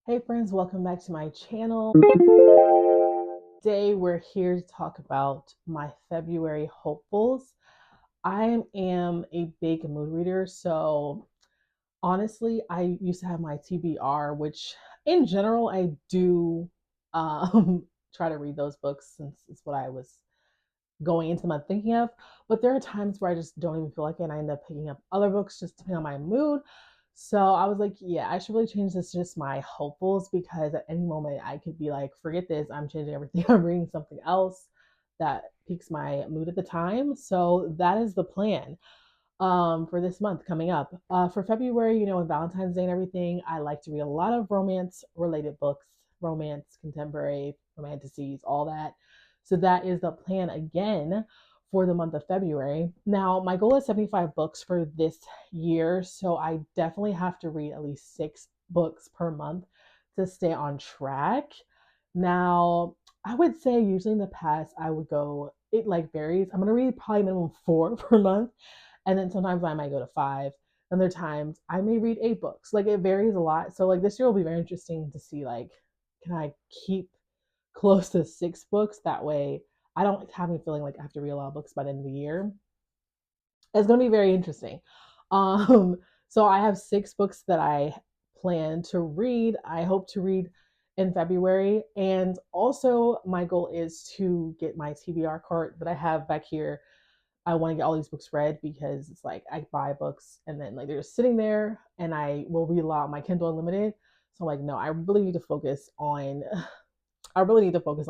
Hey friends, welcome back to my channel. Today we're here to talk about my February hopefuls. I am a big mood reader, so honestly, I used to have my TBR, which in general I do try to read those books since it's what I was going into the month thinking of. But there are times where I just don't even feel like it and I end up picking up other books just depending on my mood. So I was like, yeah, I should really change this to just my hopefuls because at any moment I could be like, forget this, I'm changing everything. I'm reading something else that piques my mood at the time. So that is the plan for this month coming up. For February, with Valentine's Day and everything, I like to read a lot of romance related books, romance, contemporary, romanticities, all that. So that is the plan again for the month of February. Now, my goal is 75 books for this year. So I definitely have to read at least 6 books per month to stay on track. Now, I would say usually in the past, I would go, it like varies. I'm going to read probably minimum 4 per month, and then sometimes I might go to 5. Other times I may read 8 books. Like it varies a lot. So like this year will be very interesting to see like, can I keep close to 6 books? That way I don't have any feeling like I have to read a lot of books by the end of the year. It's gonna be very interesting. Um, so I have 6 books that I plan to read. I hope to read in February. And also my goal is to get my TBR cart that I have back here. I want to get all these books read because it's like I buy books and then like they're just sitting there and I will read a lot on my Kindle Unlimited. So I'm like, no, I really need to focus on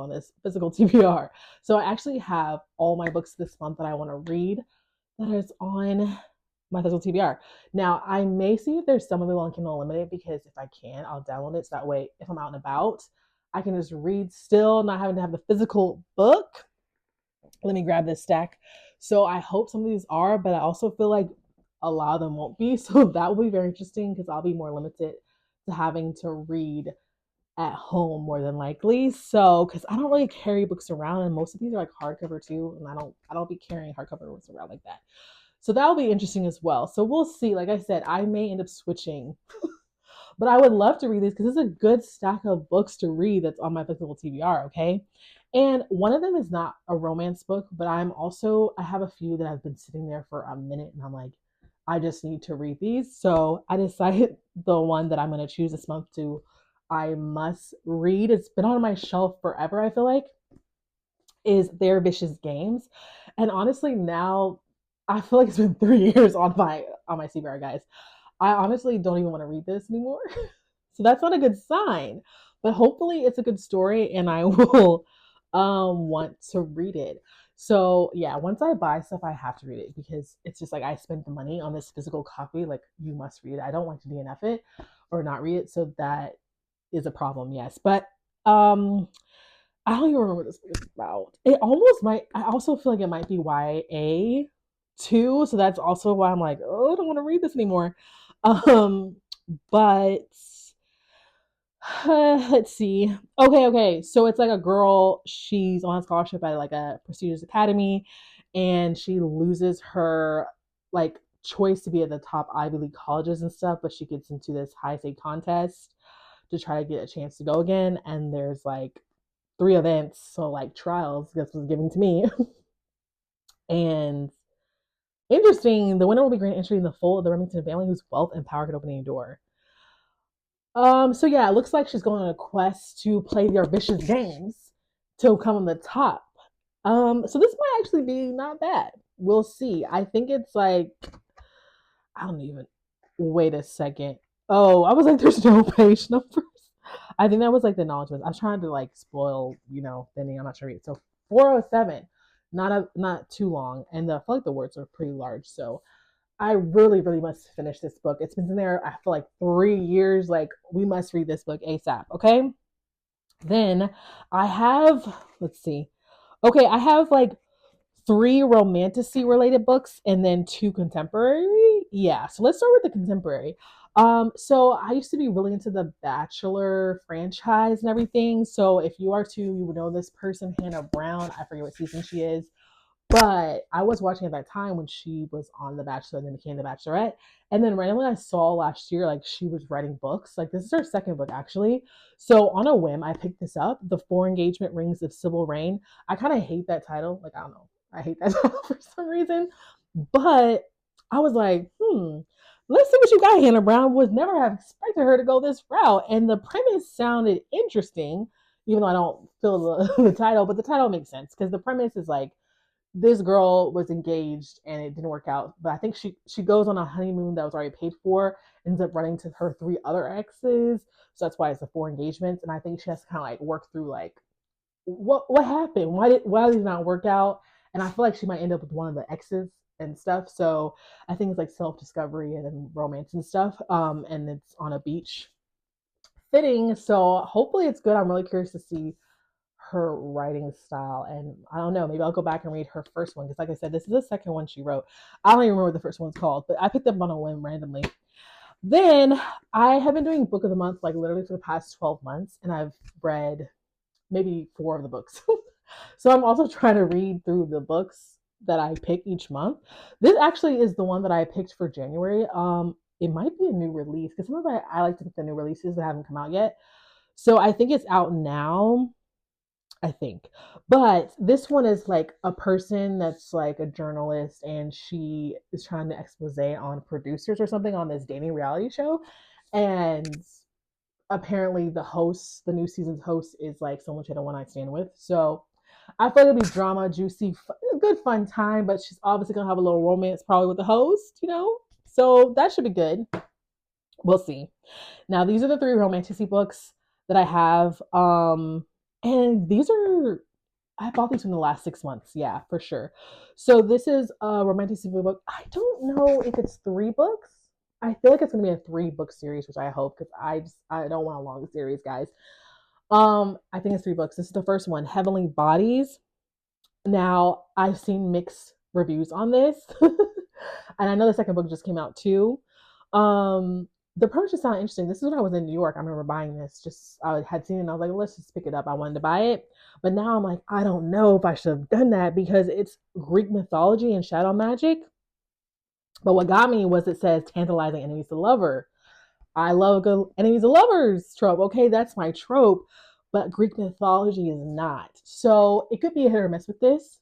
this physical TBR. So I actually have all my books this month that I want to read that is on my physical TBR. Now I may see if there's some available on Kindle Unlimited because if I can, I'll download it so that way if I'm out and about, I can just read still, not having to have the physical book. Let me grab this stack. So I hope some of these are, but I also feel like a lot of them won't be. So that will be very interesting because I'll be more limited to having to read at home more than likely. So because I don't really carry books around, and most of these are like hardcover too, and I don't be carrying hardcover books around like that. So that'll be interesting as well. So we'll see. Like I said, I may end up switching, but I would love to read these because it's a good stack of books to read that's on my physical TBR, okay? And one of them is not a romance book, but I have a few that have been sitting there for a minute and I'm like, I just need to read these. So I decided the one that I'm going to choose this month to, I must read. It's been on my shelf forever, I feel like, is Their Vicious Games. And honestly, now I feel like it's been 3 years on my CBR, guys. I honestly don't even want to read this anymore. So that's not a good sign. But hopefully it's a good story and I will want to read it. So yeah, once I buy stuff, I have to read it because it's just like I spent the money on this physical copy. Like you must read it. I don't like to DNF it or not read it. So that is a problem, yes. But I don't even remember what this book is about. It almost might. I also feel like it might be YA too, so that's also why I'm like, oh, I don't want to read this anymore. Um, but let's see. Okay. So it's like a girl. She's on a scholarship at like a prestigious academy, and she loses her like choice to be at the top Ivy League colleges and stuff, but she gets into this high state contest to try to get a chance to go again. And there's like 3 events, so like trials, this was given to me. And interesting, the winner will be granted entry in the fold of the Remington family whose wealth and power could open any door. So yeah, it looks like she's going on a quest to play their vicious games to come on the top. So this might actually be not bad. We'll see. I think it's like, I don't even, wait a second. Oh, I was like, there's no page numbers. I think that was like the acknowledgments. I was trying to like spoil, the ending. I'm not sure. So 407, not too long, and I feel like the words are pretty large. So I really, really must finish this book. It's been in there, I feel like 3 years. Like we must read this book ASAP. Okay. Then I have, let's see. Okay, I have like 3 romantasy related books and then 2 contemporary. Yeah, so let's start with the contemporary. So I used to be really into the Bachelor franchise and everything. So if you are too, you would know this person, Hannah Brown. I forget what season she is, But I was watching at that time when she was on The Bachelor and then became The Bachelorette. And then randomly I saw last year, like she was writing books. Like this is her second book actually. So on a whim, I picked this up, The Four Engagement Rings of Sybil Rain. I kind of hate that title. Like, I don't know. I hate that title for some reason. But I was like, let's see what you got, Hannah Brown. Would never have expected her to go this route. And the premise sounded interesting, even though I don't feel the title, but the title makes sense because the premise is like this girl was engaged and it didn't work out. But I think she goes on a honeymoon that was already paid for, ends up running to her three other exes. So that's why it's the four engagements. And I think she has to kind of like work through like what happened? Why did it not work out? And I feel like she might end up with one of the exes and stuff. So I think it's like self discovery and romance and stuff. And it's on a beach fitting. So hopefully it's good. I'm really curious to see her writing style. And I don't know, maybe I'll go back and read her first one. Because like I said, this is the second one she wrote. I don't even remember what the first one's called, but I picked up on a whim randomly. Then I have been doing book of the month like literally for the past 12 months, and I've read maybe four of the books. So I'm also trying to read through the books that I pick each month. This actually is the one that I picked for January. It might be a new release because sometimes I like to pick the new releases that haven't come out yet. So I think it's out now. I think. But this one is like a person that's like a journalist and she is trying to expose on producers or something on this dating reality show. And apparently the host, the new season's host, is like someone she had a one night stand with. So I feel like it'll be drama, juicy, good fun time, but she's obviously gonna have a little romance probably with the host, you know? So that should be good. We'll see. Now these are the three romanticy books that I have. And these are I bought these in the last 6 months, yeah, for sure. So this is a romantic book. I don't know if it's three books. I feel like it's gonna be a 3 book series, which I hope because I don't want a long series, guys. I think it's 3 books. This is the first one, Heavenly Bodies. Now I've seen mixed reviews on this, and I know the second book just came out too. The premise just sounded interesting. This is when I was in New York. I remember buying this. Just I had seen it and I was like, let's just pick it up. I wanted to buy it. But now I'm like, I don't know if I should have done that because it's Greek mythology and shadow magic. But what got me was it says tantalizing enemies to lover. I love a good enemies to lovers trope. Okay, that's my trope. But Greek mythology is not. So it could be a hit or miss with this.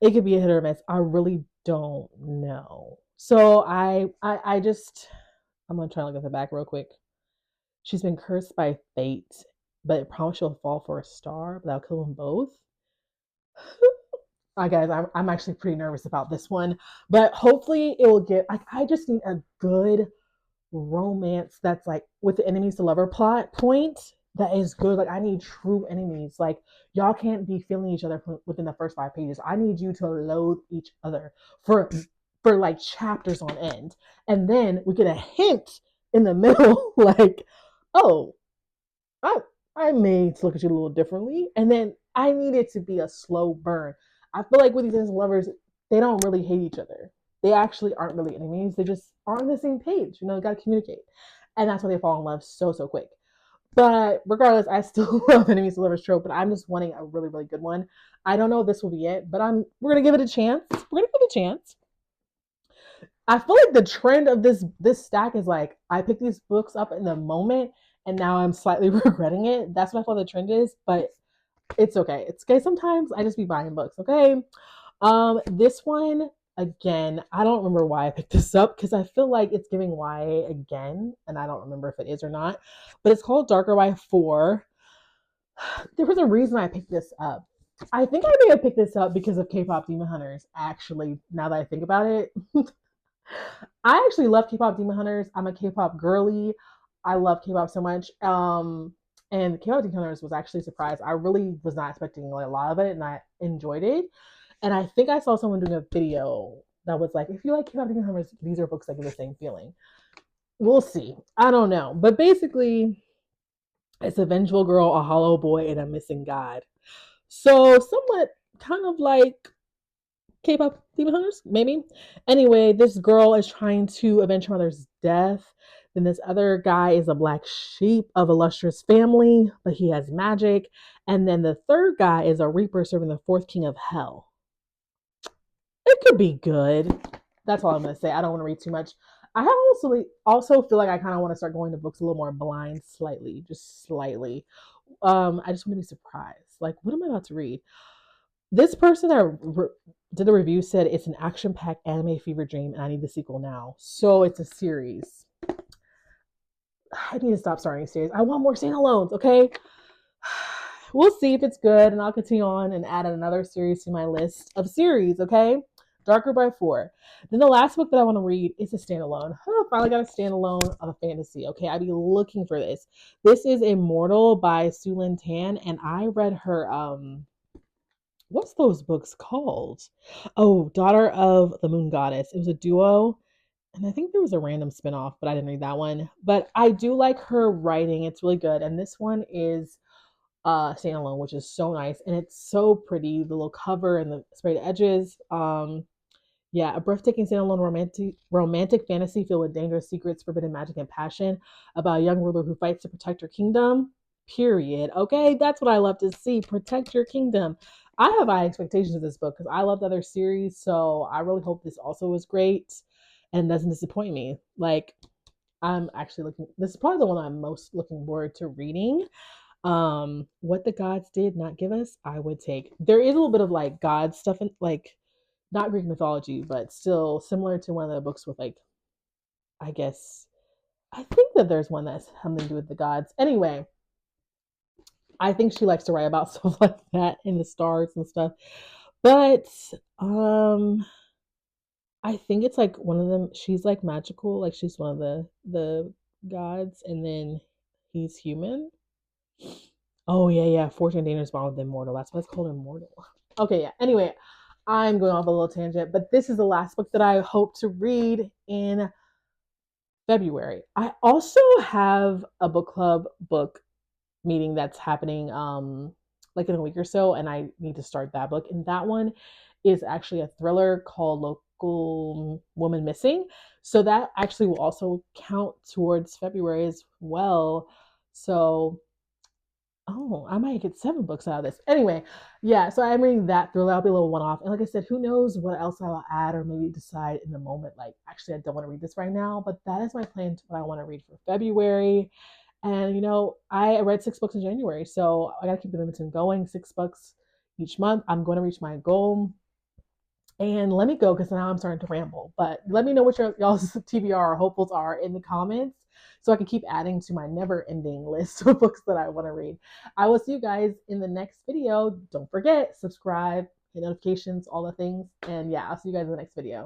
It could be a hit or miss. I really don't know. So I just I'm gonna try to look at the back real quick. She's been cursed by fate, but it promised she'll fall for a star, but that'll kill them both. Guys, I'm actually pretty nervous about this one, but hopefully it will get. Like, I just need a good romance that's like with the enemies to lover plot point that is good. Like I need true enemies. Like y'all can't be feeling each other within the first 5 pages. I need you to loathe each other for like chapters on end, and then we get a hint in the middle, like, oh, I I may look at you a little differently, and then I need it to be a slow burn. I feel like with these lovers, they don't really hate each other. They actually aren't really enemies. They just aren't on the same page. You know, they gotta communicate, and that's why they fall in love so quick. But regardless, I still love enemies to lovers trope. But I'm just wanting a really good one. I don't know if this will be it, but we're gonna give it a chance. We're gonna give it a chance. I feel like the trend of this stack is like I picked these books up in the moment and now I'm slightly regretting it. That's what I feel the trend is, but it's okay. It's okay. Sometimes I just be buying books, okay? This one again, I don't remember why I picked this up because I feel like it's giving YA again, and I don't remember if it is or not. But it's called Darker by 4. There was a reason I picked this up. I think I may have picked this up because of K-pop Demon Hunters. Actually, now that I think about it, I actually love K-pop Demon Hunters. I'm a K-pop girly. I love K-pop so much. And K-pop Demon Hunters was actually a surprise. I really was not expecting like, a lot of it, and I enjoyed it. And I think I saw someone doing a video that was like, if you like K-pop Demon Hunters, these are books that give the same feeling. We'll see. I don't know, but basically, it's a vengeful girl, a hollow boy, and a missing god. So somewhat kind of like K-pop Demon Hunters, maybe. Anyway, this girl is trying to avenge her mother's death. Then this other guy is a black sheep of illustrious family, but he has magic. And then the third guy is a reaper serving the fourth king of hell. could be good. That's all I'm gonna say. I don't want to read too much. I have also feel like I kind of want to start going to books a little more blind, slightly, just slightly. I just want to be surprised. Like, what am I about to read? This person that did the review said it's an action-packed anime fever dream, and I need the sequel now. So it's a series. I need to stop starting a series. I want more standalones. Okay, we'll see if it's good, and I'll continue on and add another series to my list of series. Okay, Darker by Four. Then the last book that I want to read is a standalone. Finally got a standalone of a fantasy. Okay, I'd be looking for this. This is Immortal by Sulin Tan, and I read her what's those books called? Oh, Daughter of the Moon Goddess. It was a duo. And I think there was a random spinoff, but I didn't read that one. But I do like her writing. It's really good. And this one is standalone, which is so nice. And it's so pretty. The little cover and the sprayed edges. Yeah, a breathtaking standalone romantic fantasy filled with dangerous secrets, forbidden magic, and passion about a young ruler who fights to protect her kingdom. Period. Okay, that's what I love to see. Protect your kingdom. I have high expectations of this book because I love the other series, so I really hope this also was great and doesn't disappoint me. Like, I'm actually looking. This is probably the one I'm most looking forward to reading. What the gods did not give us, I would take. There is a little bit of like god stuff in like not Greek mythology, but still similar to one of the books with like, I guess, I think that there's one that's something to do with the gods. Anyway, I think she likes to write about stuff like that in the stars and stuff. But um I think it's like one of them she's like magical, like she's one of the gods and then he's human. Oh yeah, yeah. 14 Dangerous Bond with Immortal. That's why it's called Immortal. Okay, yeah. Anyway, I'm going off a little tangent, but this is the last book that I hope to read in February. I also have a book club book meeting that's happening like in a week or so, and I need to start that book. And that one is actually a thriller called Local Woman Missing. So that actually will also count towards February as well. So oh, I might get 7 books out of this. Anyway, yeah, so I'm reading that thriller. I'll be a little one off. And like I said, who knows what else I will add or maybe decide in the moment. Like, actually, I don't want to read this right now, but that is my plan to what I want to read for February. And, I read 6 books in January. So I got to keep the momentum going. 6 books each month. I'm going to reach my goal. And let me go because now I'm starting to ramble. But let me know what y'all's TBR or hopefuls are in the comments so I can keep adding to my never ending list of books that I want to read. I will see you guys in the next video. Don't forget, subscribe, hit notifications, all the things. And yeah, I'll see you guys in the next video.